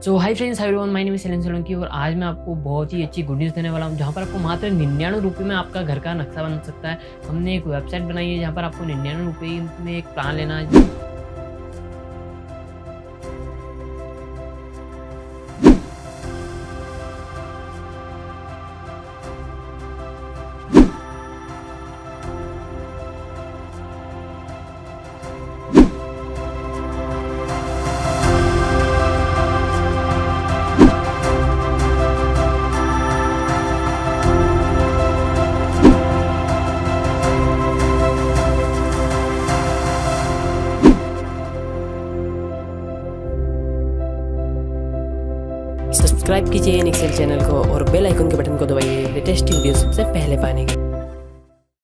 So hi friends, high everyone, my name is Solanki और आज मैं आपको बहुत ही अच्छी गुड न्यूज़ देने वाला हूँ जहाँ पर आपको मात्र 99 रुपये में आपका घर का नक्शा बन सकता है। हमने एक वेबसाइट बनाई है जहाँ पर आपको 99 रुपये में एक प्लान लेना है। सब्सक्राइब कीजिए निक्शैल चैनल को और बेल आइकन के बटन को दबाइए लेटेस्ट वीडियो सबसे पहले पाने के लिए।